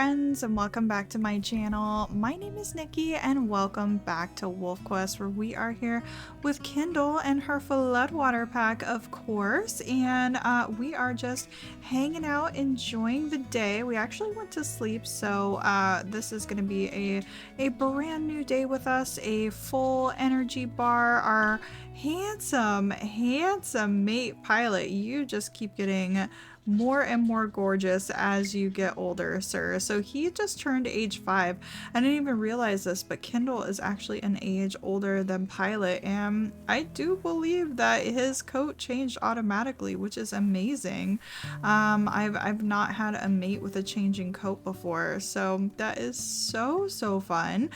friends, and welcome back to my channel. My name is Nikki and welcome back to Wolfquest, where we are here with Kindle and her Floodwater pack, of course, and we are just hanging out, enjoying the day. We actually went to sleep, so this is going to be a brand new day with us, a full energy bar. Our handsome mate Pilot, you just keep getting more and more gorgeous as you get older, sir. So he just turned age 5. I didn't even realize this, but Kindle is actually an age older than Pilot, and I do believe that his coat changed automatically, which is amazing. I've not had a mate with a changing coat before, so that is so fun.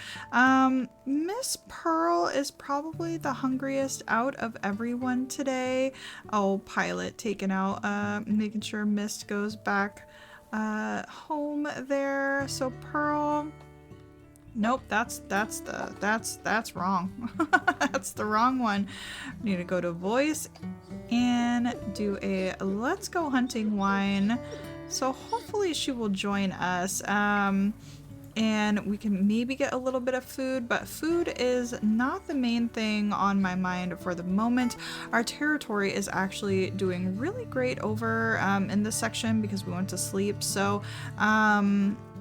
Miss Pearl is probably the hungriest out of everyone today. Oh, Pilot taken out, making sure Mist goes back home there. So Pearl, nope, that's wrong. That's the wrong one. We need to go to voice and do a let's go hunting wine. So hopefully she will join us. And we can maybe get a little bit of food, but food is not the main thing on my mind for the moment. Our territory is actually doing really great over in this section because we went to sleep, so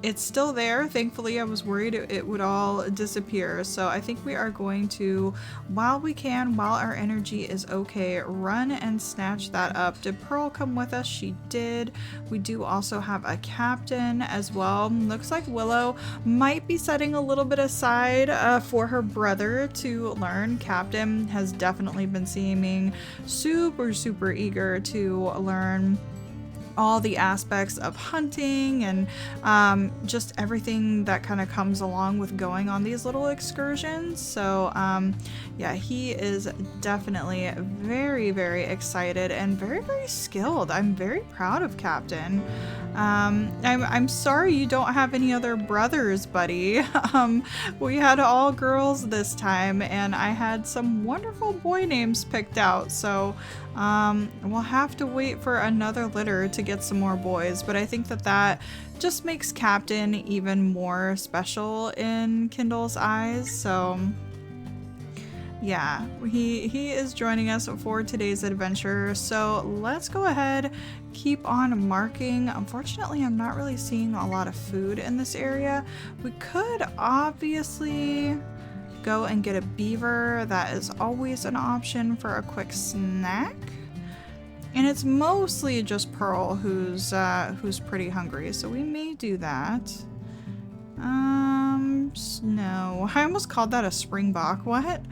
it's still there. Thankfully, I was worried it would all disappear, so I think we are going to, while we can, while our energy is okay, run and snatch that up. Did Pearl come with us? She did. We do also have a captain as well. Looks like Willow might be setting a little bit aside for her brother to learn. Captain has definitely been seeming super eager to learn all the aspects of hunting and just everything that kind of comes along with going on these little excursions. So yeah, he is definitely very excited and very skilled. I'm very proud of Captain. I'm sorry you don't have any other brothers, buddy. We had all girls this time, and I had some wonderful boy names picked out, so we'll have to wait for another litter to get some more boys, but I think that just makes Captain even more special in Kindle's eyes. So yeah, he is joining us for today's adventure, so let's go ahead, keep on marking. Unfortunately, I'm not really seeing a lot of food in this area. We could obviously go and get a beaver. That is always an option for a quick snack. And it's mostly just Pearl who's pretty hungry, so we may do that. No, I almost called that a springbok. What?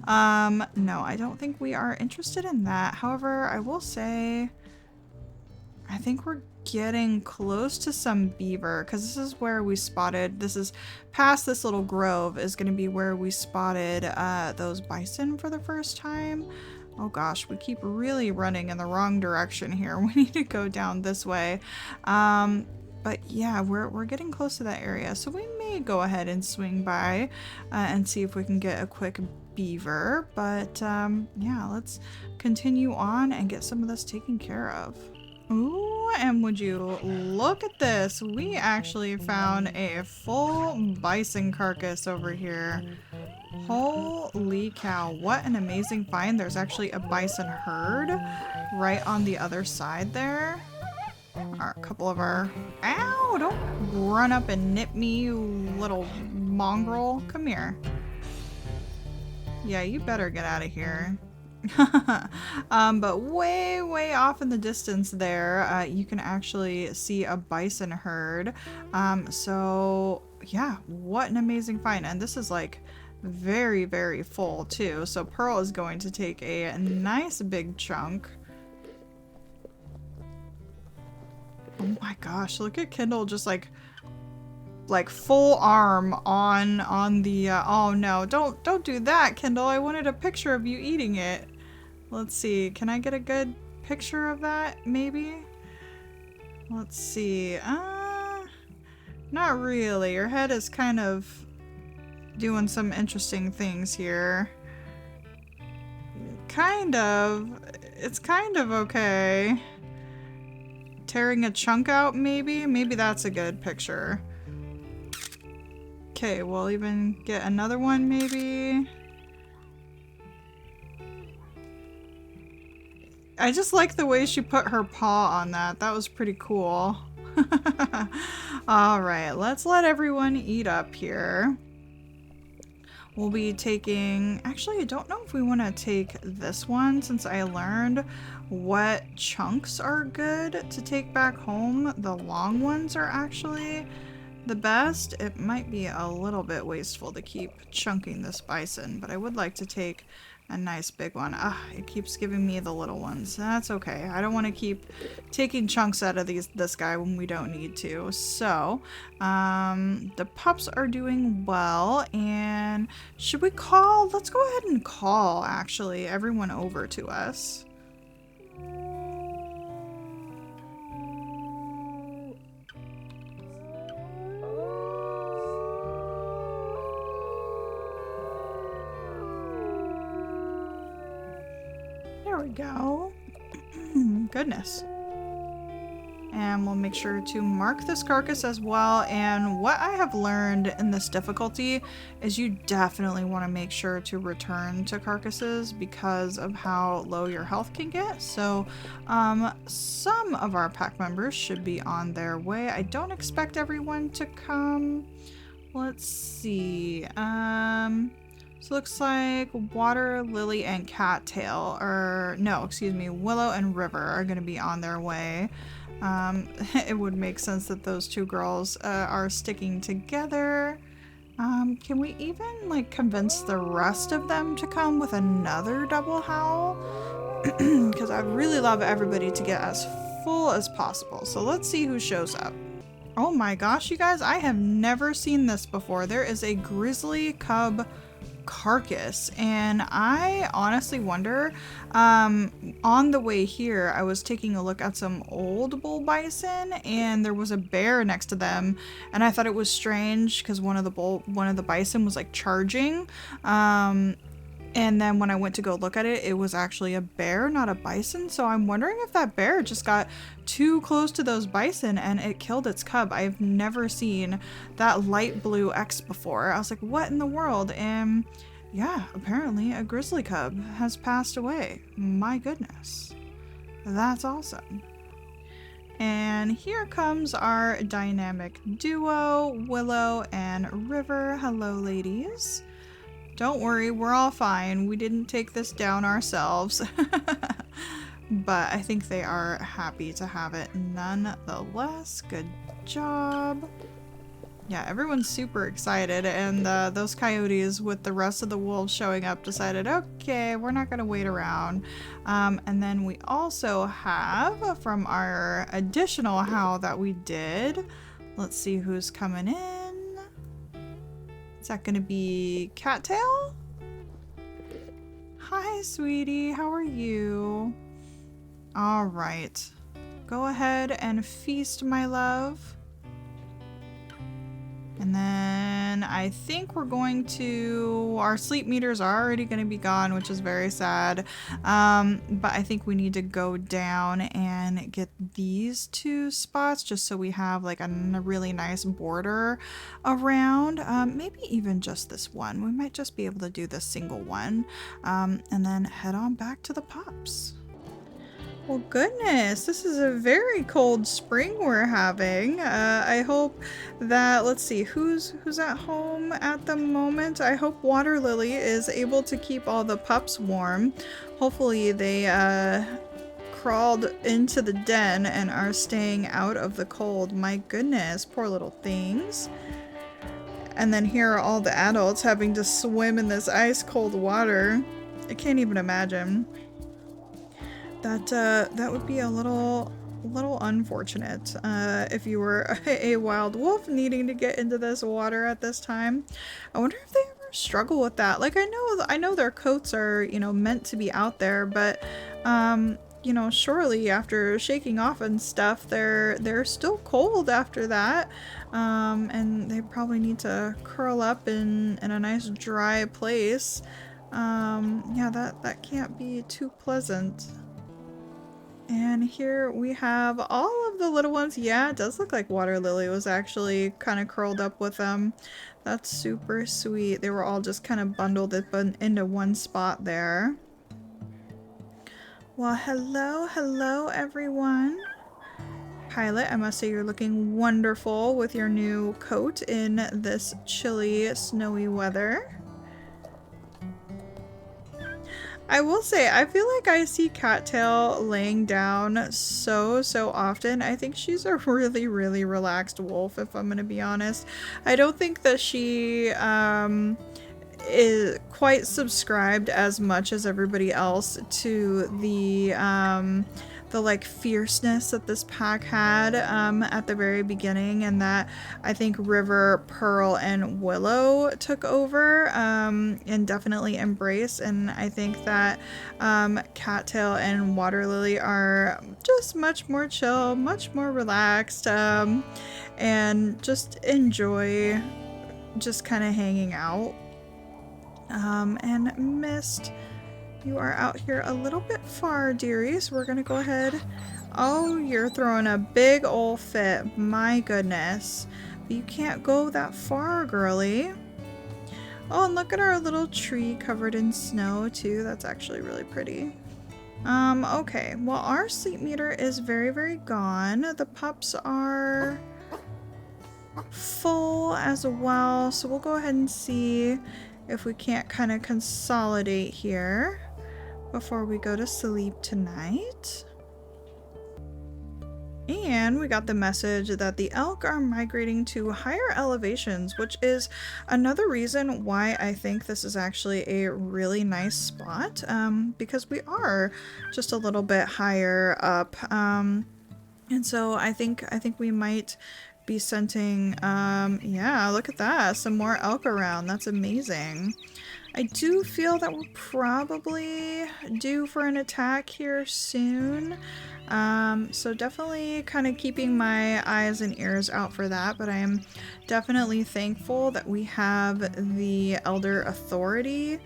No, I don't think we are interested in that. However, I will say, I think we're getting close to some beaver, because this is where we spotted, this is past this little grove is going to be where we spotted those bison for the first time. Oh gosh, we keep really running in the wrong direction here. We need to go down this way. But yeah, we're getting close to that area, so we may go ahead and swing by and see if we can get a quick beaver. But yeah, let's continue on and get some of this taken care of. Ooh, and would you look at this? We actually found a full bison carcass over here. Holy cow, what an amazing find. There's actually a bison herd right on the other side there. A couple of our... Ow! Don't run up and nip me, you little mongrel. Come here. Yeah, you better get out of here. But way off in the distance there, you can actually see a bison herd. So yeah, what an amazing find. And this is like very full too. So Pearl is going to take a nice big chunk. Oh my gosh, look at Kindle just like full arm on the oh no, don't do that, Kindle. I wanted a picture of you eating it. Let's see, can I get a good picture of that maybe? Let's see. Not really. Your head is kind of doing some interesting things here. Kind of. It's kind of okay. Tearing a chunk out, maybe? Maybe that's a good picture. Okay, we'll even get another one maybe. I just like the way she put her paw on that. That was pretty cool. All right, let's let everyone eat up here. We'll be taking, actually, I don't know if we want to take this one since I learned what chunks are good to take back home. The long ones are actually the best. It might be a little bit wasteful to keep chunking this bison, but I would like to take a nice big one. Ah, it keeps giving me the little ones. That's okay. I don't want to keep taking chunks out of this guy when we don't need to. So, the pups are doing well, and should we call? Let's go ahead and call, actually, everyone over to us. There we go. Goodness. And we'll make sure to mark this carcass as well. And what I have learned in this difficulty is you definitely want to make sure to return to carcasses because of how low your health can get. So some of our pack members should be on their way. I don't expect everyone to come. Let's see. So it looks like Water, Lily, and Cattail, or no, excuse me, Willow and River are going to be on their way. It would make sense that those two girls are sticking together. Can we even like convince the rest of them to come with another double howl? Because I'd really love everybody to get as full as possible. So let's see who shows up. Oh my gosh, you guys, I have never seen this before. There is a grizzly cub carcass, and I honestly wonder, on the way here I was taking a look at some old bull bison and there was a bear next to them, and I thought it was strange because one of the bison was like charging, and then when I went to go look at it, it was actually a bear, not a bison. So I'm wondering if that bear just got too close to those bison and it killed its cub. I've never seen that light blue X before. I was like, what in the world? And yeah, apparently a grizzly cub has passed away. My goodness. That's awesome. And here comes our dynamic duo, Willow and River. Hello, ladies. Don't worry, we're all fine. We didn't take this down ourselves. But I think they are happy to have it nonetheless. Good job. Yeah, everyone's super excited, and those coyotes with the rest of the wolves showing up decided, okay, we're not going to wait around. And then we also have, from our additional howl that we did, let's see who's coming in. Is that gonna be Cattail? Hi, sweetie. How are you? All right. Go ahead and feast, my love. And then I think we're going to... Our sleep meters are already going to be gone, which is very sad. But I think we need to go down and get these two spots just so we have like a really nice border around. Maybe even just this one. We might just be able to do this single one. And then head on back to the pups. Well, goodness, this is a very cold spring we're having. I hope that, let's see, who's at home at the moment? I hope Water Lily is able to keep all the pups warm. Hopefully they crawled into the den and are staying out of the cold. My goodness, poor little things. And then here are all the adults having to swim in this ice cold water. I can't even imagine. That would be a little unfortunate if you were a wild wolf needing to get into this water at this time. I wonder if they ever struggle with that. Like I know their coats are, you know, meant to be out there, but you know, surely after shaking off and stuff, they're still cold after that, and they probably need to curl up in a nice dry place. Yeah, that can't be too pleasant. And here we have all of the little ones. Yeah, it does look like Water Lily was actually kind of curled up with them. That's super sweet. They were all just kind of bundled into one spot there. Well, hello everyone. Pilot, I must say you're looking wonderful with your new coat in this chilly, snowy weather. I will say, I feel like I see Cattail laying down so often. I think she's a really relaxed wolf, if I'm gonna be honest. I don't think that she is quite subscribed as much as everybody else to the like fierceness that this pack had at the very beginning, and that I think River, Pearl, and Willow took over and definitely embraced. And I think that Cattail and Water Lily are just much more chill, much more relaxed, and just enjoy just kind of hanging out. And Mist, you are out here a little bit far, dearie, so we're gonna go ahead. Oh, you're throwing a big ol' fit. My goodness. But you can't go that far, girly. Oh, and look at our little tree covered in snow, too. That's actually really pretty. Okay. Well, our sleep meter is very gone. The pups are full as well, so we'll go ahead and see if we can't kind of consolidate here before we go to sleep tonight. And we got the message that the elk are migrating to higher elevations, which is another reason why I think this is actually a really nice spot, because we are just a little bit higher up. And so I think we might be scenting, yeah, look at that, some more elk around. That's amazing. I do feel that we're probably due for an attack here soon. So definitely kind of keeping my eyes and ears out for that, but I am definitely thankful that we have the Elder Authority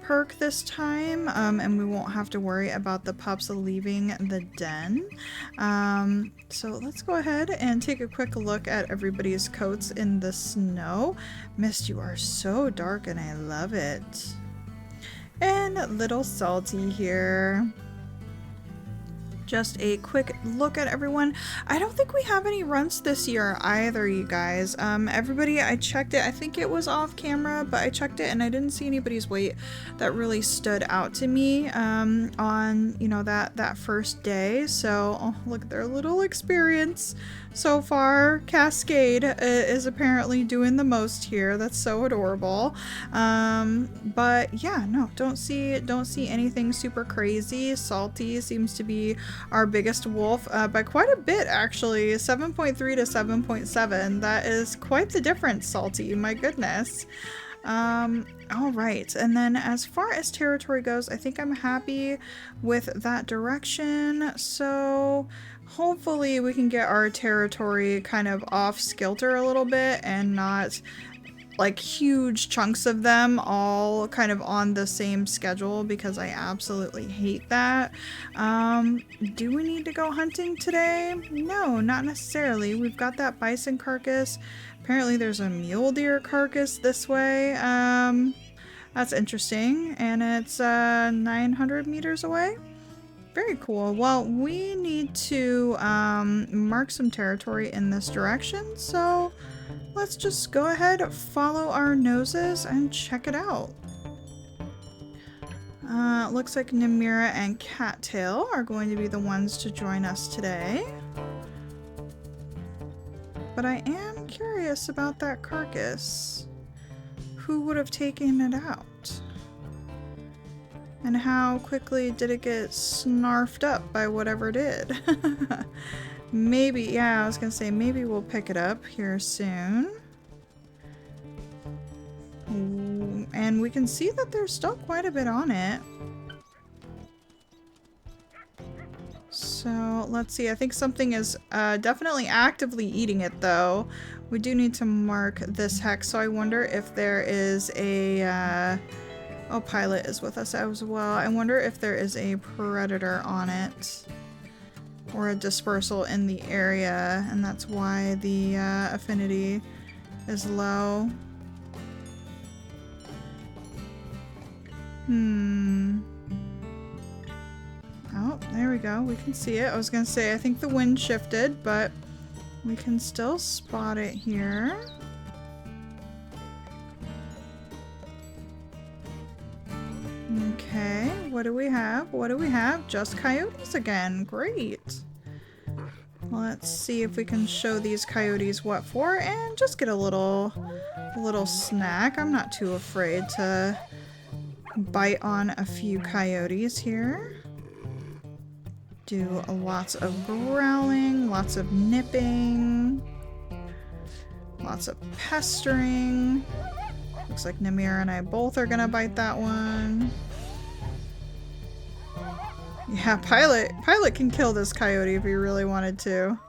perk this time, and we won't have to worry about the pups leaving the den. So let's go ahead and take a quick look at everybody's coats in the snow. Mist, you are so dark and I love it. And little Salty here. Just a quick look at everyone. I don't think we have any runts this year either, you guys. Everybody, I checked it. I think it was off camera, but I checked it and I didn't see anybody's weight that really stood out to me on, you know, that first day. So, oh, look at their little experience so far. Cascade is apparently doing the most here. That's so adorable. But yeah, no, don't see anything super crazy. Salty seems to be our biggest wolf by quite a bit, actually. 7.3 to 7.7. That is quite the difference, Salty. My goodness. All right, and then as far as territory goes, I think I'm happy with that direction. So hopefully we can get our territory kind of off kilter a little bit and not like huge chunks of them all kind of on the same schedule, because I absolutely hate that. Do we need to go hunting today? No, not necessarily. We've got that bison carcass. Apparently there's a mule deer carcass this way. That's interesting. And it's 900 meters away. Very cool. Well, we need to mark some territory in this direction, so let's just go ahead, follow our noses, and check it out. Looks like Namira and Cattail are going to be the ones to join us today. But I am curious about that carcass. Who would have taken it out? And how quickly did it get snarfed up by whatever did? Maybe, yeah, I was gonna say maybe we'll pick it up here soon. Ooh, and we can see that there's still quite a bit on it. So let's see, I think something is definitely actively eating it though. We do need to mark this hex, so I wonder if there is a... oh, Pilot is with us as well. I wonder if there is a predator on it. or a dispersal in the area, and that's why the affinity is low. Oh, there we go. We can see it. I was gonna say, I think the wind shifted, but we can still spot it here. Okay, what do we have? What do we have? Just coyotes again. Great. Let's see if we can show these coyotes what for and just get a little snack. I'm not too afraid to bite on a few coyotes here. Do lots of growling, lots of nipping, lots of pestering. Looks like Namir and I both are gonna bite that one. Yeah, Pilot can kill this coyote if he really wanted to.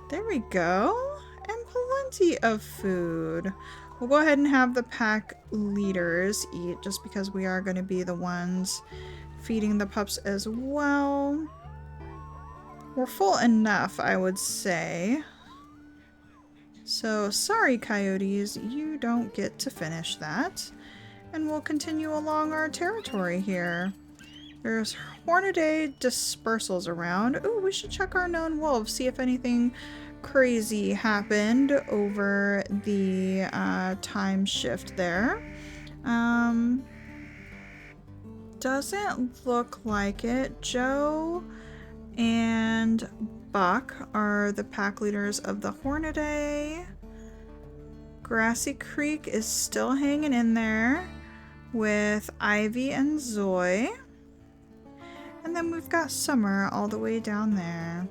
There we go. And plenty of food. We'll go ahead and have the pack leaders eat just because we are going to be the ones feeding the pups as well. We're full enough, I would say. So, sorry coyotes, you don't get to finish that. And we'll continue along our territory here. There's Hornaday dispersals around. Ooh, we should check our known wolves, see if anything crazy happened over the time shift there. Doesn't look like it. Joe and Buck are the pack leaders of the Hornaday. Grassy Creek is still hanging in there with Ivy and Zoe. And then we've got Summer all the way down there.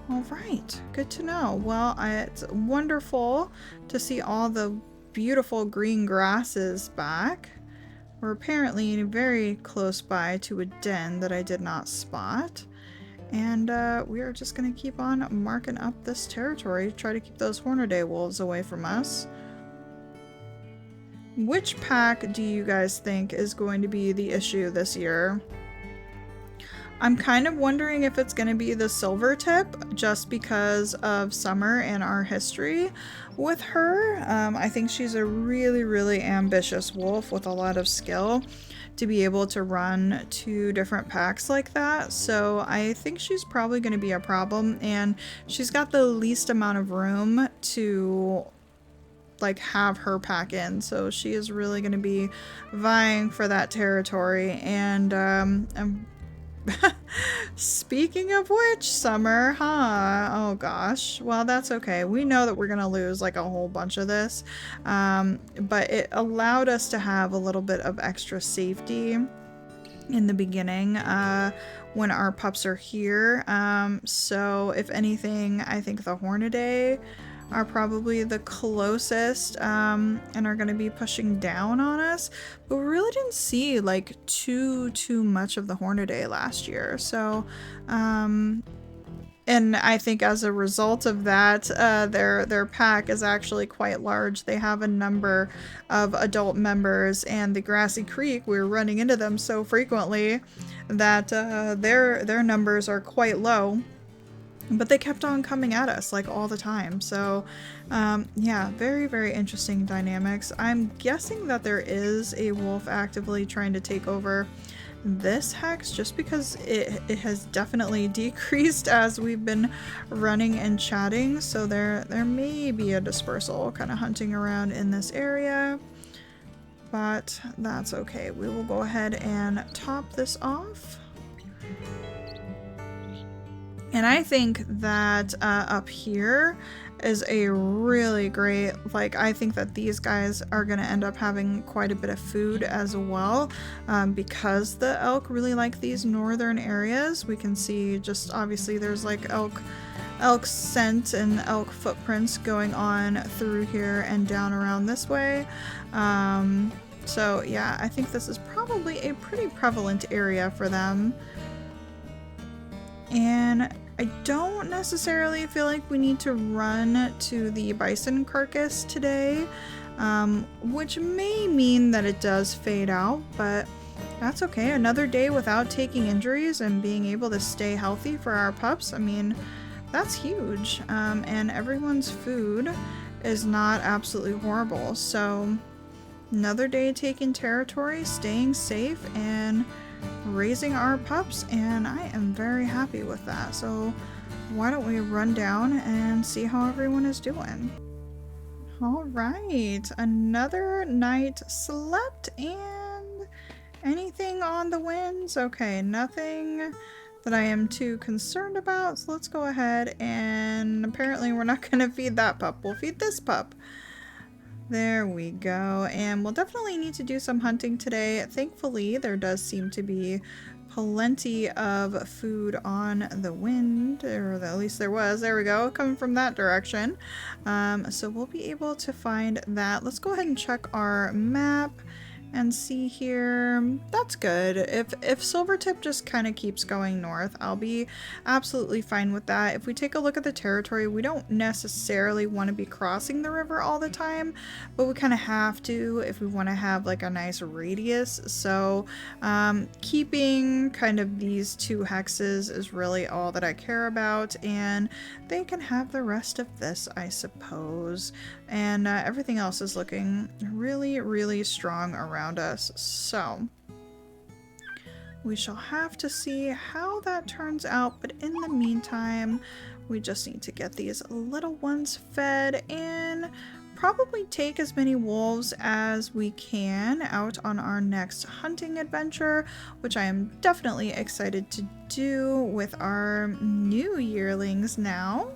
All right, good to know. Well, it's wonderful to see all the beautiful green grasses back. We're apparently very close by to a den that I did not spot. And we are just going to keep on marking up this territory, try to keep those Hornaday wolves away from us. Which pack do you guys think is going to be the issue this year? I'm kind of wondering if it's going to be the Silvertip, just because of Summer and our history with her. I think she's a really, really ambitious wolf with a lot of skill to be able to run 2 different packs like that. So I think she's probably going to be a problem, and she's got the least amount of room to like have her pack in. So she is really going to be vying for that territory. And speaking of which, Summer, huh? Oh gosh. Well, that's okay. We know that we're gonna lose like a whole bunch of this, but it allowed us to have a little bit of extra safety in the beginning when our pups are here. So if anything, I think the Hornaday are probably the closest and are going to be pushing down on us, but we really didn't see like too much of the Hornaday last year. So and I think as a result of that, their pack is actually quite large. They have a number of adult members, and the Grassy Creek, we're running into them so frequently that their numbers are quite low. But they kept on coming at us like all the time. So yeah, very, very interesting dynamics. I'm guessing that there is a wolf actively trying to take over this hex, just because it has definitely decreased as we've been running and chatting. So there may be a dispersal kind of hunting around in this area, but that's okay. We will go ahead and top this off. And I think that up here is a really great, like, I think that these guys are going to end up having quite a bit of food as well, because the elk really like these northern areas. We can see just obviously there's like elk scent and elk footprints going on through here and down around this way. So yeah, I think this is probably a pretty prevalent area for them. And I don't necessarily feel like we need to run to the bison carcass today, which may mean that it does fade out, but That's okay. Another day without taking injuries and being able to stay healthy for our pups. I mean, that's huge. And everyone's food is not absolutely horrible. So another day taking territory, staying safe, and raising our pups. And I am very happy with that. So why don't we run down and see how everyone is doing? All right, another night slept, and anything on the winds? Okay, nothing that I am too concerned about. So let's go ahead, and apparently we're not going to feed that pup. We'll feed this pup. There we go. And we'll definitely need to do some hunting today. Thankfully, there does seem to be plenty of food on the wind, or at least there was. There we go, coming from that direction. So we'll be able to find that. Let's go ahead and check our map and see here. That's good. If Silvertip just kind of keeps going north, I'll be absolutely fine with that. If we take a look at the territory, we don't necessarily want to be crossing the river all the time, but we kind of have to if we want to have like a nice radius. So keeping kind of these 2 hexes is really all that I care about, and they can have the rest of this, I suppose. And everything else is looking really, really strong around us. So we shall have to see how that turns out. But in the meantime, we just need to get these little ones fed and probably take as many wolves as we can out on our next hunting adventure, which I am definitely excited to do with our new yearlings now.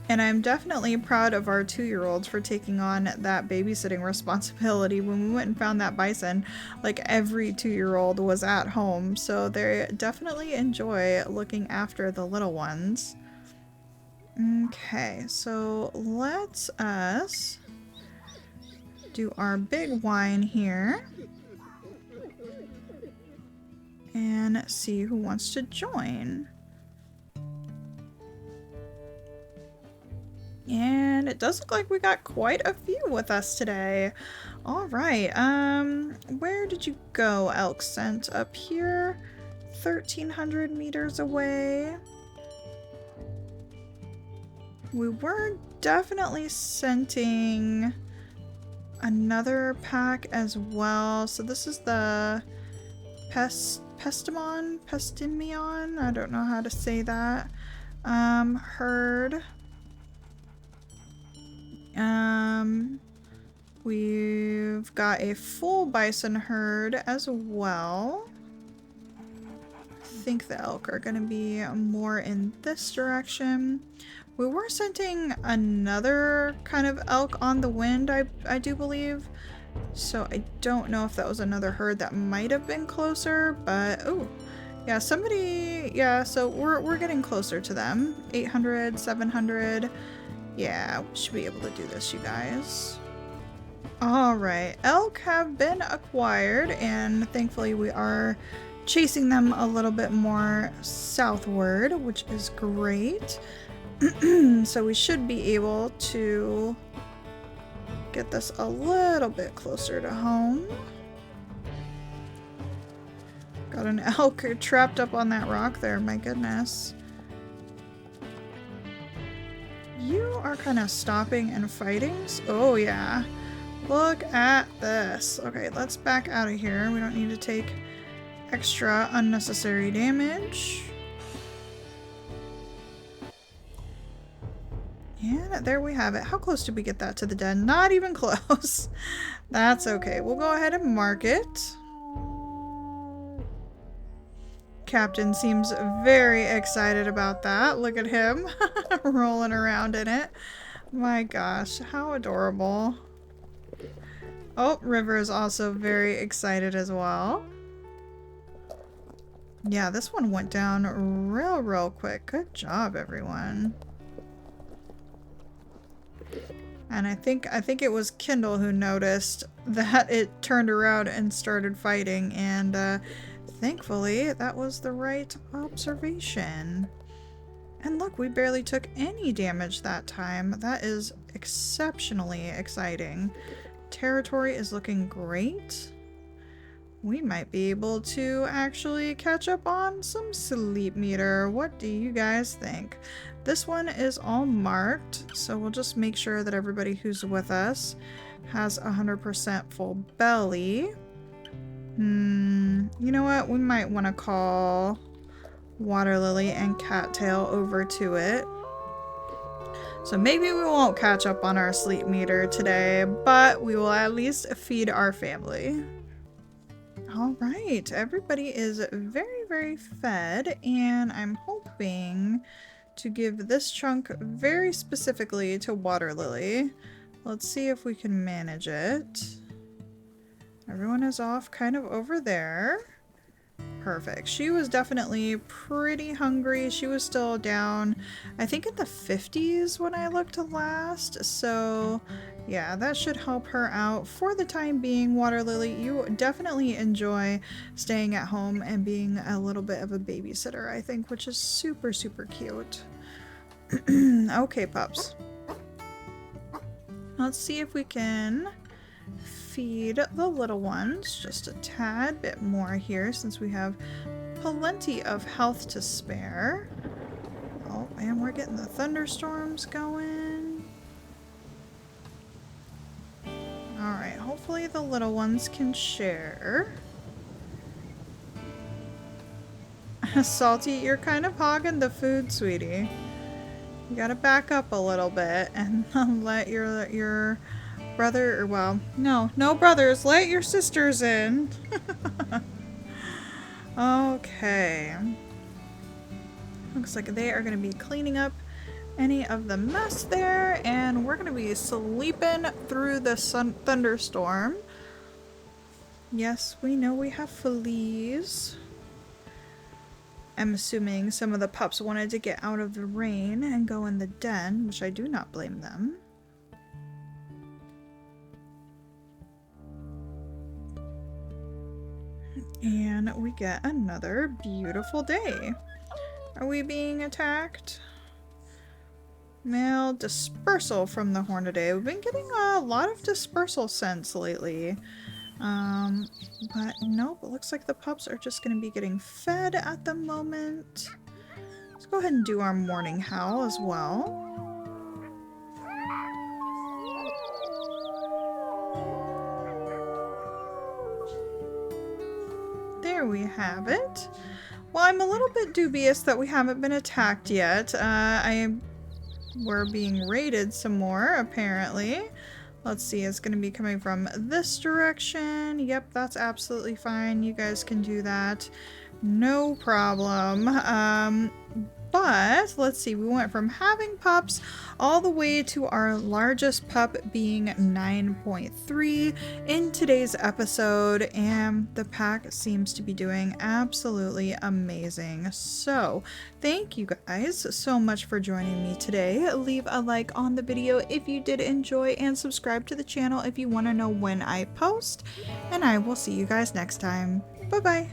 And I'm definitely proud of our 2-year-olds for taking on that babysitting responsibility. When we went and found that bison, like every 2-year-old was at home. So they definitely enjoy looking after the little ones. Okay, so let's us do our big wine here. And see who wants to join. And it does look like we got quite a few with us today. All right, where did you go, elk scent? Up here, 1,300 meters away. We were definitely scenting another pack as well. So this is the Pestimion, I don't know how to say that, herd. We've got a full bison herd as well. I think the elk are going to be more in this direction. We were scenting another kind of elk on the wind, I do believe. So I don't know if that was another herd that might have been closer, but oh, yeah, somebody, yeah, so we're getting closer to them. 800, 700. Yeah, we should be able to do this, you guys. Alright, elk have been acquired, and thankfully we are chasing them a little bit more southward, which is great. So we should be able to get this a little bit closer to home. Got an elk trapped up on that rock there, my goodness. You are kind of stopping and fighting. Oh yeah. Look at this. Okay, let's back out of here. We don't need to take extra unnecessary damage. And there we have it. How close did we get that to the den? Not even close. That's okay. We'll go ahead and mark it. Captain seems very excited about that. Look at him rolling around in it. My gosh, how adorable. Oh, River is also very excited as well. Yeah, this one went down real quick. Good job, everyone. And I think it was Kindle who noticed that it turned around and started fighting, and thankfully, that was the right observation. And look, we barely took any damage that time. That is exceptionally exciting. Territory is looking great. we might be able to actually catch up on some sleep meter. What do you guys think? This one is all marked, so we'll just make sure that everybody who's with us has 100% full belly. You know what? We might want to call Water Lily and Cattail over to it. So maybe we won't catch up on our sleep meter today, but we will at least feed our family. All right, everybody is very, very fed, and I'm hoping to give this chunk very specifically to Water Lily. Let's see if we can manage it. Everyone is off kind of over there. Perfect. She was definitely pretty hungry. She was still down, I think, in the 50s when I looked last. So yeah, that should help her out for the time being. Water Lily, you definitely enjoy staying at home and being a little bit of a babysitter, I think, which is super, super cute. Okay, pups. Let's see if we can feed the little ones just a tad bit more here, since we have plenty of health to spare. Oh, and we're getting the thunderstorms going. Alright, hopefully the little ones can share. Salty, you're kind of hogging the food, sweetie. You gotta back up a little bit and let your brother, or well, no brothers, let your sisters in. Okay. Looks like they are going to be cleaning up any of the mess there, and we're going to be sleeping through the thunderstorm. Yes, we know we have fleas. I'm assuming some of the pups wanted to get out of the rain and go in the den, which I do not blame them. And we get another beautiful day. Are we being attacked? Male dispersal from the Hornaday. We've been getting a lot of dispersal scents lately. But nope, it looks like the pups are just going to be getting fed at the moment. Let's go ahead and do our morning howl as well. There we have it. Well, I'm a little bit dubious that we haven't been attacked yet. We're being raided some more, apparently. Let's see, it's going to be coming from this direction. Yep, that's absolutely fine. You guys can do that. No problem. But let's see, we went from having pups all the way to our largest pup being 9.3 in today's episode, and the pack seems to be doing absolutely amazing. So thank you guys so much for joining me today. Leave a like on the video if you did enjoy, and subscribe to the channel if you want to know when I post, and I will see you guys next time. Bye bye.